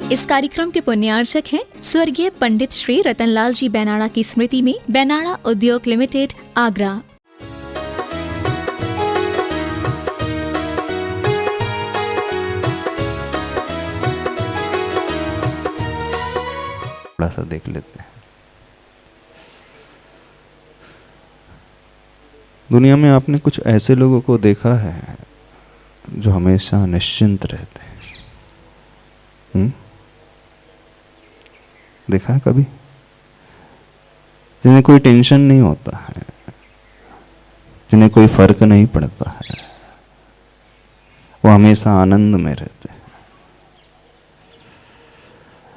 इस कार्यक्रम के पुण्यार्चक हैं स्वर्गीय पंडित श्री रतनलाल जी बैनाड़ा की स्मृति में बैनाड़ा उद्योग लिमिटेड, आगरा। थोड़ा सा देख लेते हैं। दुनिया में आपने कुछ ऐसे लोगों को देखा है जो हमेशा निश्चिंत रहते हैं? देखा है कभी? जिन्हें कोई टेंशन नहीं होता है, जिन्हें कोई फर्क नहीं पड़ता है, वो हमेशा आनंद में रहते हैं।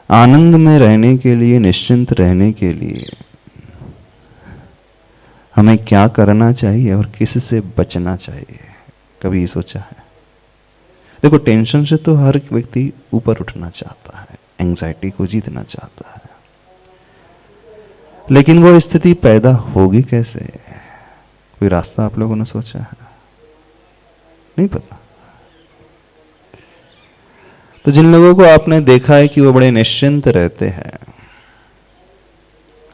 आनंद में रहने के लिए, निश्चिंत रहने के लिए हमें क्या करना चाहिए और किससे बचना चाहिए, कभी ये सोचा है? देखो, टेंशन से तो हर व्यक्ति ऊपर उठना चाहता है, एंजाइटी को जीतना चाहता है, लेकिन वो स्थिति पैदा होगी कैसे? कोई रास्ता आप लोगों ने सोचा है? नहीं पता। तो जिन लोगों को आपने देखा है कि वो बड़े निश्चिंत रहते हैं,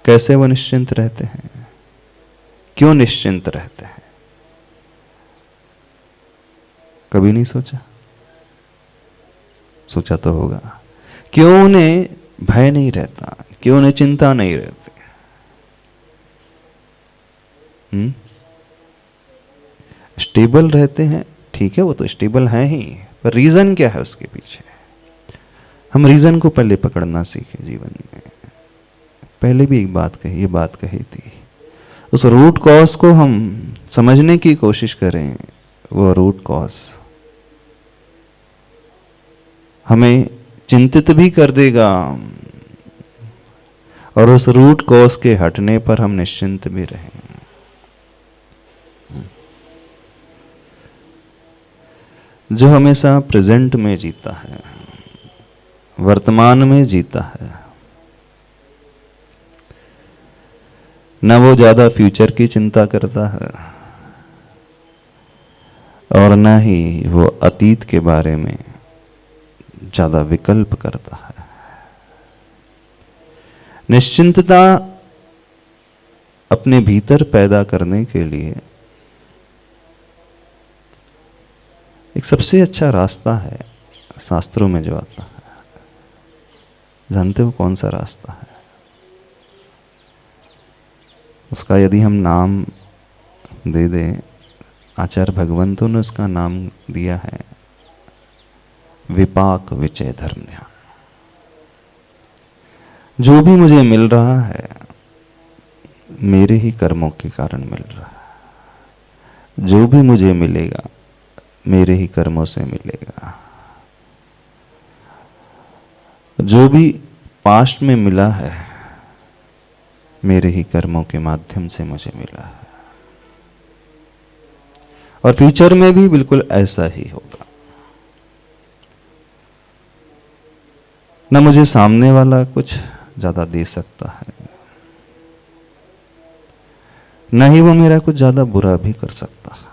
कैसे वो निश्चिंत रहते हैं, क्यों निश्चिंत रहते हैं, कभी नहीं सोचा? सोचा तो होगा। क्यों उन्हें भय नहीं रहता, क्यों उन्हें चिंता नहीं रहती? स्टेबल रहते हैं, ठीक है, वो तो स्टेबल है ही, पर रीजन क्या है उसके पीछे? हम रीजन को पहले पकड़ना सीखें जीवन में। पहले भी एक बात कही, ये बात कही थी, उस रूट कॉज को हम समझने की कोशिश करें। वो रूट कॉज हमें चिंतित भी कर देगा और उस रूट कॉज के हटने पर हम निश्चिंत भी रहें। जो हमेशा प्रेजेंट में जीता है, वर्तमान में जीता है, न वो ज्यादा फ्यूचर की चिंता करता है और न ही वो अतीत के बारे में ज्यादा विकल्प करता है। निश्चिंतता अपने भीतर पैदा करने के लिए एक सबसे अच्छा रास्ता है, शास्त्रों में जो आता है। जानते हो कौन सा रास्ता है? उसका यदि हम नाम दे दें, आचार्य भगवंतों ने उसका नाम दिया है विपाक विचय धर्म ध्यान। जो भी मुझे मिल रहा है मेरे ही कर्मों के कारण मिल रहा है, जो भी मुझे मिलेगा मेरे ही कर्मों से मिलेगा, जो भी पास्ट में मिला है मेरे ही कर्मों के माध्यम से मुझे मिला है, और फ्यूचर में भी बिल्कुल ऐसा ही होगा। न मुझे सामने वाला कुछ ज्यादा दे सकता है, न ही वो मेरा कुछ ज्यादा बुरा भी कर सकता है।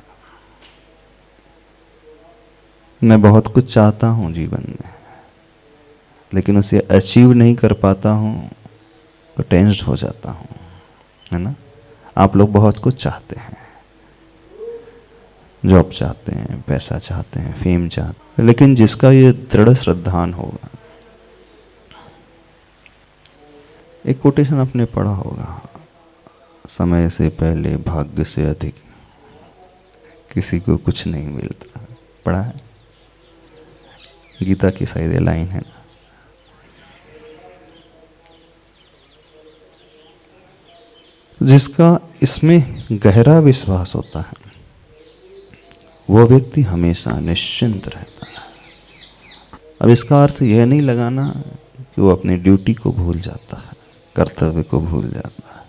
मैं बहुत कुछ चाहता हूं जीवन में, लेकिन उसे अचीव नहीं कर पाता हूं तो टेंस्ड हो जाता हूं, है ना? आप लोग बहुत कुछ चाहते हैं, जॉब चाहते हैं, पैसा चाहते हैं, फेम चाहते हैं, लेकिन जिसका ये दृढ़ श्रद्धान होगा, एक कोटेशन आपने पढ़ा होगा, समय से पहले भाग्य से अधिक किसी को कुछ नहीं मिलता। पढ़ा है? गीता की शायद लाइन है ना। जिसका इसमें गहरा विश्वास होता है वो व्यक्ति हमेशा निश्चिंत रहता है। अब इसका अर्थ यह नहीं लगाना कि वो अपनी ड्यूटी को भूल जाता है, कर्तव्य को भूल जाता है,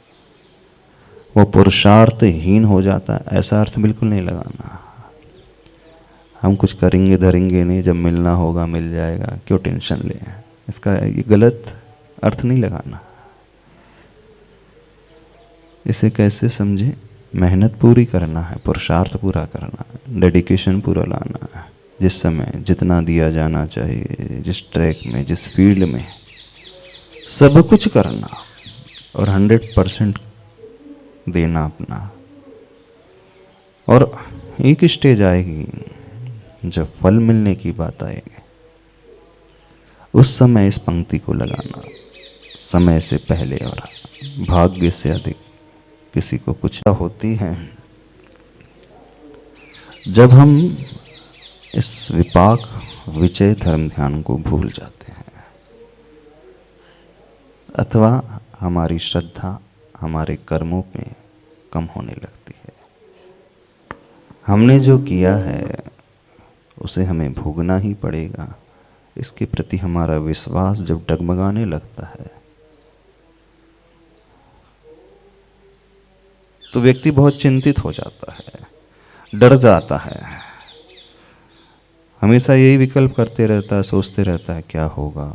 वो पुरुषार्थहीन हो जाता है, ऐसा अर्थ बिल्कुल नहीं लगाना। हम कुछ करेंगे धरेंगे नहीं, जब मिलना होगा मिल जाएगा, क्यों टेंशन ले, इसका ये गलत अर्थ नहीं लगाना। इसे कैसे समझे? मेहनत पूरी करना है, पुरुषार्थ पूरा करना है, डेडिकेशन पूरा लाना है, जिस समय जितना दिया जाना चाहिए, जिस ट्रैक में, जिस फील्ड में, सब कुछ करना और 100% देना अपना। और एक स्टेज आएगी जब फल मिलने की बात आएगी, उस समय इस पंक्ति को लगाना, समय से पहले और भाग्य से अधिक किसी को कुछ होती है जब हम इस विपाक विचय धर्म ध्यान को भूल जाते हैं, अथवा हमारी श्रद्धा हमारे कर्मों में कम होने लगती है। हमने जो किया है उसे हमें भोगना ही पड़ेगा, इसके प्रति हमारा विश्वास जब डगमगाने लगता है तो व्यक्ति बहुत चिंतित हो जाता है, डर जाता है, हमेशा यही विकल्प करते रहता है, सोचते रहता है क्या होगा,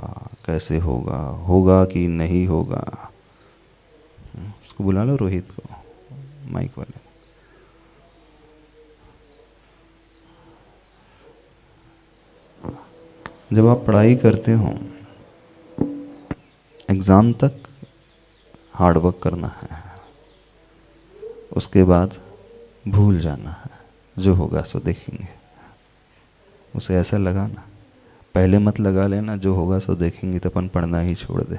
कैसे होगा, होगा कि नहीं होगा। उसको बुला लो, रोहित को, माइक वाले। जब आप पढ़ाई करते हो, एग्ज़ाम तक हार्ड वर्क करना है, उसके बाद भूल जाना है, जो होगा सो देखेंगे। उसे ऐसा लगाना, पहले मत लगा लेना जो होगा सो देखेंगे तो अपन पढ़ना ही छोड़ दे।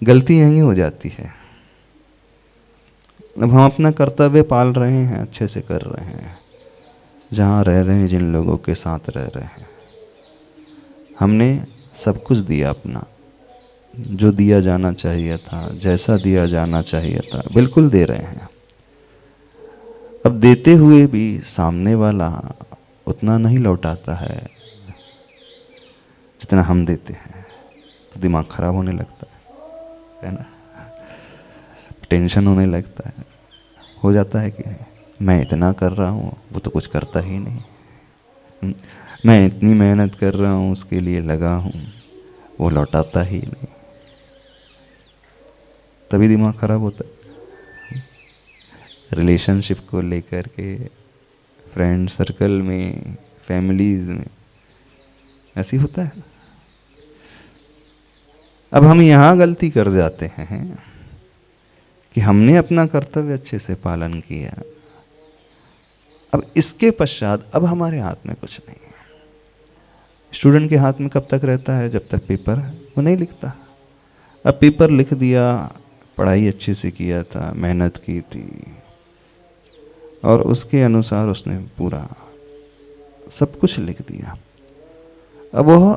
गलती यही हो जाती है। अब हम अपना कर्तव्य पाल रहे हैं, अच्छे से कर रहे हैं, जहाँ रह रहे हैं, जिन लोगों के साथ रह रहे हैं, हमने सब कुछ दिया अपना, जो दिया जाना चाहिए था, जैसा दिया जाना चाहिए था, बिल्कुल दे रहे हैं। अब देते हुए भी सामने वाला उतना नहीं लौटाता है जितना हम देते हैं, तो दिमाग खराब होने लगता है ना, टेंशन होने लगता है, हो जाता है कि मैं इतना कर रहा हूँ, वो तो कुछ करता ही नहीं, मैं इतनी मेहनत कर रहा हूँ, उसके लिए लगा हूँ, वो लौटाता ही नहीं, तभी दिमाग खराब होता है। रिलेशनशिप को लेकर के, फ्रेंड सर्कल में, फैमिलीज में ऐसी होता है। अब हम यहाँ गलती कर जाते हैं कि हमने अपना कर्तव्य अच्छे से पालन किया, अब इसके पश्चात अब हमारे हाथ में कुछ नहीं है। स्टूडेंट के हाथ में कब तक रहता है? जब तक पेपर वो नहीं लिखता। अब पेपर लिख दिया, पढ़ाई अच्छे से किया था, मेहनत की थी, और उसके अनुसार उसने पूरा सब कुछ लिख दिया। अब वह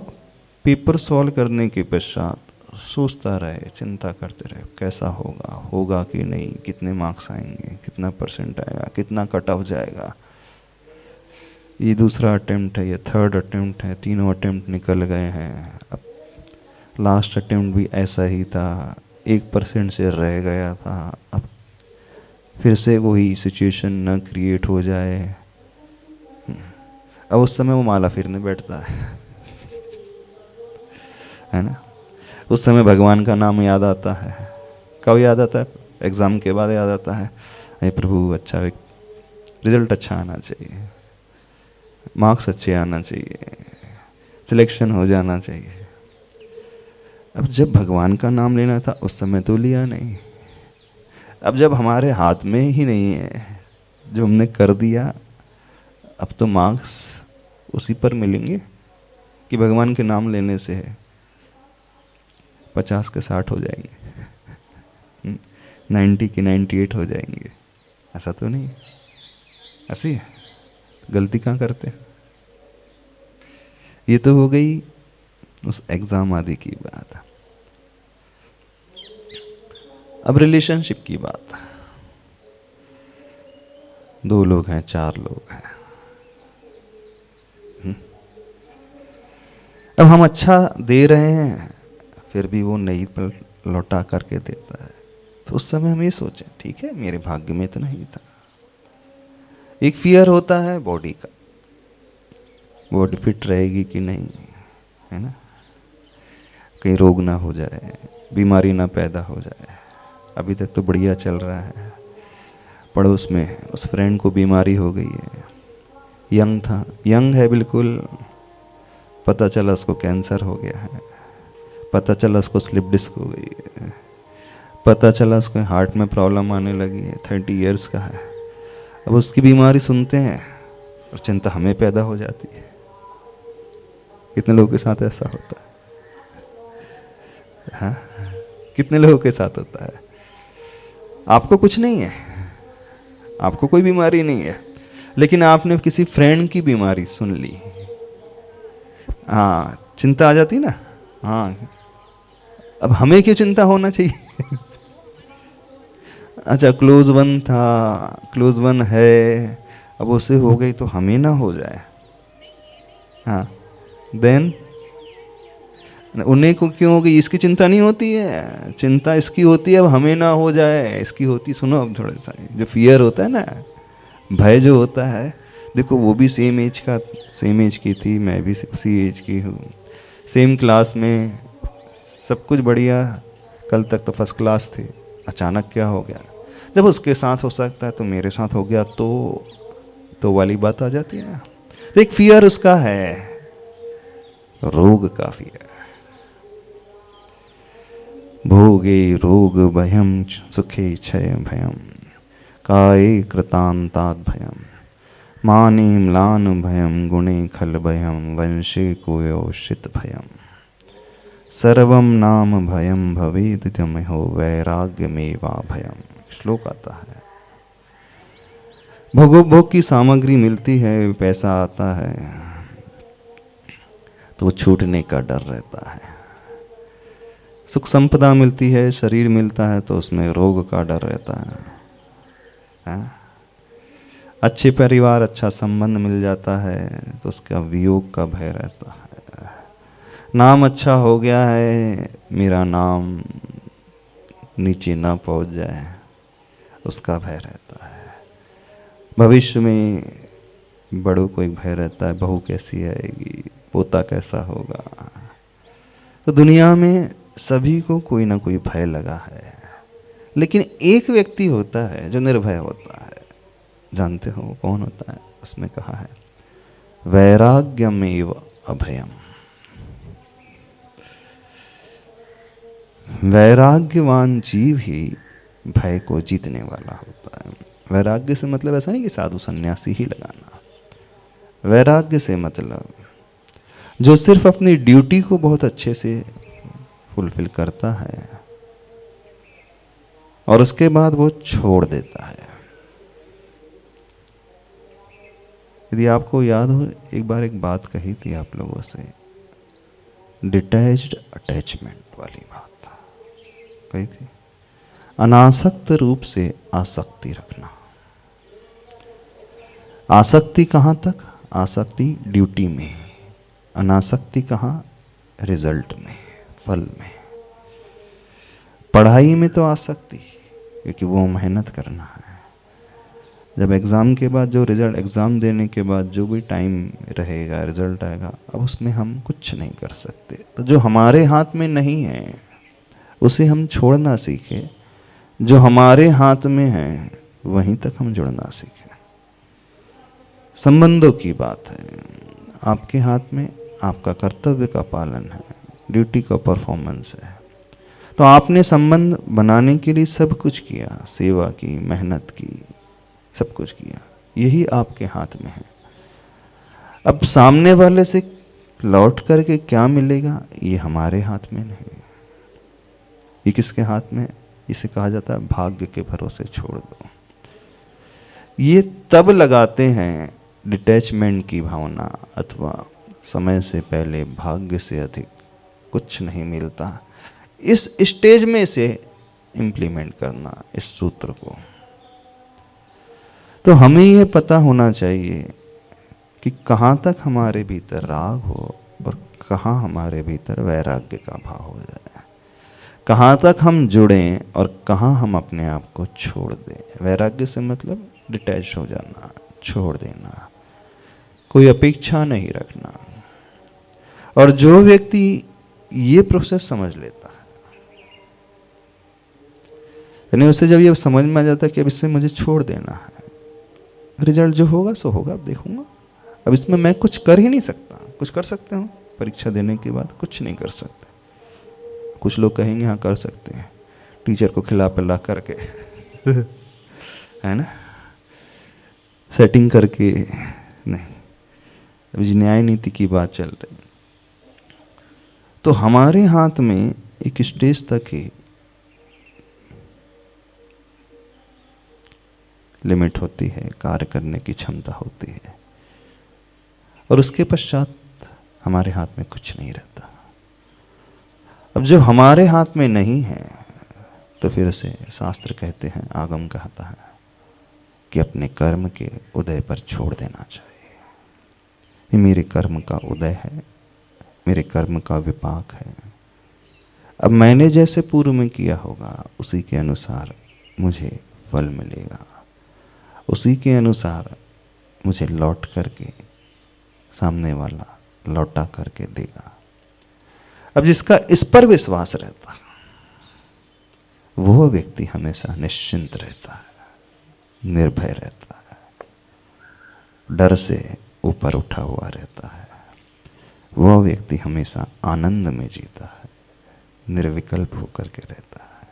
पेपर सॉल्व करने के पश्चात सोचता रहे, चिंता करते रहे, कैसा होगा, होगा कि नहीं, कितने मार्क्स आएंगे, कितना परसेंट आएगा, कितना कट ऑफ जाएगा, ये दूसरा अटेम्प्ट है, ये थर्ड अटेम्प्ट है, तीनों अटेम्प्ट निकल गए हैं, अब लास्ट अटेम्प्ट भी ऐसा ही था, 1% से रह गया था, अब फिर से वही सिचुएशन न क्रिएट हो जाए। अब उस समय वो माला फिरने बैठता है ना। उस समय भगवान का नाम याद आता है। कब याद आता है? एग्ज़ाम के बाद याद आता है, अरे प्रभु अच्छा रिजल्ट अच्छा आना चाहिए, मार्क्स अच्छे आना चाहिए, सिलेक्शन हो जाना चाहिए। अब जब भगवान का नाम लेना था उस समय तो लिया नहीं। अब जब हमारे हाथ में ही नहीं है, जो हमने कर दिया, अब तो मार्क्स उसी पर मिलेंगे कि भगवान के नाम लेने से है 50 के 60 हो जाएंगे, 90 के 98 हो जाएंगे। ऐसा तो नहीं है, ऐसी है। गलती कहाँ करते हैं? ये तो हो गई उस एग्ज़ाम आदि की बात। अब रिलेशनशिप की बात। 2 लोग हैं, 4 लोग हैं, अब हम अच्छा दे रहे हैं, फिर भी वो नहीं लौटा करके देता है, तो उस समय हम ये सोचें ठीक है, मेरे भाग्य में तो नहीं था। एक फियर होता है बॉडी का, बॉडी फिट रहेगी कि नहीं, है ना, कहीं रोग ना हो जाए, बीमारी ना पैदा हो जाए। अभी तक तो बढ़िया चल रहा है, पड़ोस में उस फ्रेंड को बीमारी हो गई है, यंग था, यंग है बिल्कुल, पता चला उसको कैंसर हो गया है, पता चला उसको स्लिप डिस्क हो गई है, पता चला उसको हार्ट में प्रॉब्लम आने लगी है, 30 इयर्स का है। अब उसकी बीमारी सुनते हैं और चिंता हमें पैदा हो जाती है। कितने लोगों के साथ ऐसा होता है? हाँ, कितने लोगों के साथ होता है? आपको कुछ नहीं है, आपको कोई बीमारी नहीं है, लेकिन आपने किसी फ्रेंड की बीमारी सुन ली, हाँ, चिंता आ जाती ना। हाँ, अब हमें क्यों चिंता होना चाहिए? अच्छा, क्लोज वन था, क्लोज वन है, अब उसे हो गई तो हमें ना हो जाए। हाँ, देन उन्हें को क्यों हो गई, इसकी चिंता नहीं होती है, चिंता इसकी होती है अब हमें ना हो जाए, इसकी होती। सुनो, अब थोड़ा सा जो फियर होता है ना, भय जो होता है, देखो वो भी सेम एज की थी, मैं भी उसी एज की हूँ, सेम क्लास में, सब कुछ बढ़िया, कल तक तो फर्स्ट क्लास थे, अचानक क्या हो गया? जब उसके साथ हो सकता है तो मेरे साथ हो गया तो वाली बात आ जाती है ना। तो एक फियर उसका है, रोग का फियर। भोगे रोग भयम सुखे क्षय भयम, काये कृतांतात् भयम, माने म्लान भयम, गुणे खल भयम, वंशे कुयोषित भयम, सर्वम नाम भयम भवेद हो वैराग्य मेवा भयम। श्लोक आता है। भोग की सामग्री मिलती है, पैसा आता है, तो वो छूटने का डर रहता है। सुख संपदा मिलती है, शरीर मिलता है, तो उसमें रोग का डर रहता है। अच्छे परिवार, अच्छा संबंध मिल जाता है तो उसका वियोग का भय रहता है। नाम अच्छा हो गया है, मेरा नाम नीचे ना पहुंच जाए, उसका भय रहता है। भविष्य में बड़ों को एक भय रहता है, बहू कैसी आएगी, पोता कैसा होगा। तो दुनिया में सभी को कोई ना कोई भय लगा है, लेकिन एक व्यक्ति होता है जो निर्भय होता है। जानते हो वो कौन होता है? उसमें कहा है वैराग्यमेव अभयम। वैराग्यवान जीव ही भय को जीतने वाला होता है। वैराग्य से मतलब ऐसा नहीं कि साधु सन्यासी ही लगाना। वैराग्य से मतलब जो सिर्फ अपनी ड्यूटी को बहुत अच्छे से फुलफिल करता है और उसके बाद वो छोड़ देता है। यदि आपको याद हो, एक बार एक बात कही थी आप लोगों से, डिटैच्ड अटैचमेंट वाली बात कही थी। अनासक्त रूप से आसक्ति रखना। आसक्ति कहाँ तक? आसक्ति ड्यूटी में, अनासक्ति कहाँ? रिजल्ट में, फल में। पढ़ाई में तो आसक्ति, क्योंकि वो मेहनत करना है। जब एग्ज़ाम के बाद जो रिजल्ट, एग्ज़ाम देने के बाद जो भी टाइम रहेगा, रिजल्ट आएगा, अब उसमें हम कुछ नहीं कर सकते। तो जो हमारे हाथ में नहीं है उसे हम छोड़ना सीखें, जो हमारे हाथ में है वहीं तक हम जुड़ना सीखें। संबंधों की बात है, आपके हाथ में आपका कर्तव्य का पालन है, ड्यूटी का परफॉर्मेंस है। तो आपने संबंध बनाने के लिए सब कुछ किया, सेवा की, मेहनत की, सब कुछ किया, यही आपके हाथ में है। अब सामने वाले से लौट करके क्या मिलेगा ये हमारे हाथ में नहीं। ये किसके हाथ में? इसे कहा जाता है भाग्य के भरोसे छोड़ दो। ये तब लगाते हैं डिटैचमेंट की भावना, अथवा समय से पहले भाग्य से अधिक कुछ नहीं मिलता। इस स्टेज में से इम्प्लीमेंट करना इस सूत्र को। तो हमें यह पता होना चाहिए कि कहाँ तक हमारे भीतर राग हो और कहाँ हमारे भीतर वैराग्य का भाव हो जाए, कहाँ तक हम जुड़ें और कहाँ हम अपने आप को छोड़ दें। वैराग्य से मतलब डिटैच हो जाना, छोड़ देना, कोई अपेक्षा नहीं रखना। और जो व्यक्ति ये प्रोसेस समझ लेता है, यानी उसे जब ये समझ में आ जाता है कि अब इससे मुझे छोड़ देना है, रिजल्ट जो होगा सो होगा, अब देखूंगा, अब इसमें मैं कुछ कर ही नहीं सकता। कुछ कर सकते हो परीक्षा देने के बाद? कुछ नहीं कर सकते। कुछ लोग कहेंगे हाँ कर सकते हैं, टीचर को खिला पिला करके है ना, सेटिंग करके। नहीं, अभी न्याय नीति की बात चल रही। तो हमारे हाथ में एक स्टेज तक ही लिमिट होती है, कार्य करने की क्षमता होती है, और उसके पश्चात हमारे हाथ में कुछ नहीं रहता। अब जो हमारे हाथ में नहीं है तो फिर उसे शास्त्र कहते हैं, आगम कहता है कि अपने कर्म के उदय पर छोड़ देना चाहिए। ये मेरे कर्म का उदय है, मेरे कर्म का विपाक है। अब मैंने जैसे पूर्व में किया होगा उसी के अनुसार मुझे फल मिलेगा, उसी के अनुसार मुझे लौट करके सामने वाला लौटा करके देगा। अब जिसका इस पर विश्वास रहता वो व्यक्ति हमेशा निश्चिंत रहता है, निर्भय रहता है, डर से ऊपर उठा हुआ रहता है। वह व्यक्ति हमेशा आनंद में जीता है, निर्विकल्प होकर के रहता है,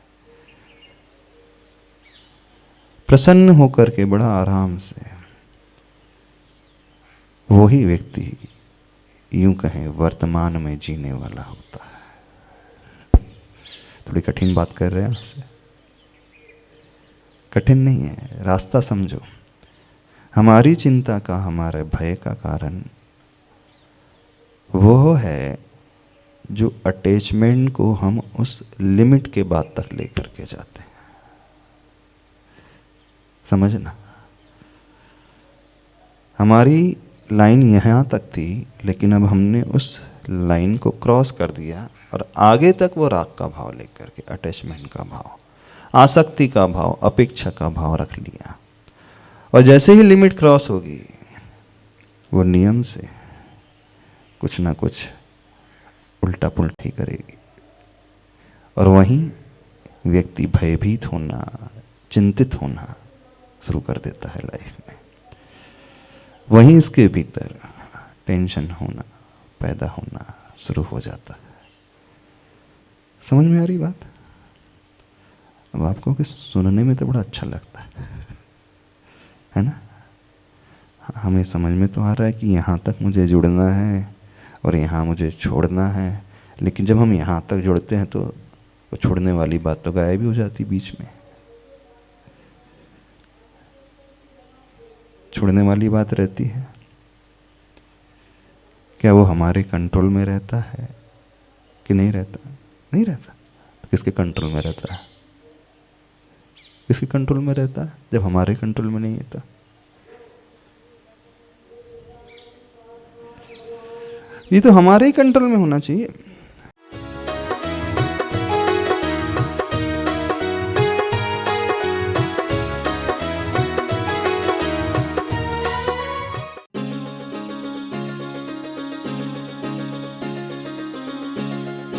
प्रसन्न होकर के बड़ा आराम से। वही व्यक्ति यूं कहें वर्तमान में जीने वाला होता है। थोड़ी कठिन बात कर रहे हैं आपसे, कठिन नहीं है, रास्ता समझो। हमारी चिंता का, हमारे भय का कारण वो है जो अटैचमेंट को हम उस लिमिट के बाद तक लेकर के जाते हैं। समझना, हमारी लाइन यहाँ तक थी, लेकिन अब हमने उस लाइन को क्रॉस कर दिया और आगे तक वो राग का भाव लेकर के, अटैचमेंट का भाव, आसक्ति का भाव, अपेक्षा का भाव रख लिया। और जैसे ही लिमिट क्रॉस होगी वो नियम से कुछ ना कुछ उल्टा पुल्टी करेगी, और वहीं व्यक्ति भयभीत होना, चिंतित होना शुरू कर देता है लाइफ में। वहीं इसके भीतर टेंशन होना, पैदा होना शुरू हो जाता है। समझ में आ रही बात? अब आपको कि सुनने में तो बड़ा अच्छा लगता है ना? हमें समझ में तो आ रहा है कि यहाँ तक मुझे जुड़ना है और यहाँ मुझे छोड़ना है, लेकिन जब हम यहाँ तक जुड़ते हैं तो वो छोड़ने वाली बात तो गायब ही हो जाती बीच में। छोड़ने वाली बात रहती है, क्या वो हमारे कंट्रोल में रहता है कि नहीं रहता? नहीं रहता। तो किसके कंट्रोल में रहता है? किसके कंट्रोल में रहता है जब हमारे कंट्रोल में नहीं रहता? ये तो हमारे ही कंट्रोल में होना चाहिए।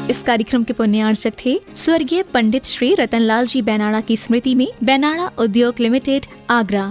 इस कार्यक्रम के पुण्यार्चक थे स्वर्गीय पंडित श्री रतनलाल जी बेनाड़ा की स्मृति में बेनाड़ा उद्योग लिमिटेड, आगरा।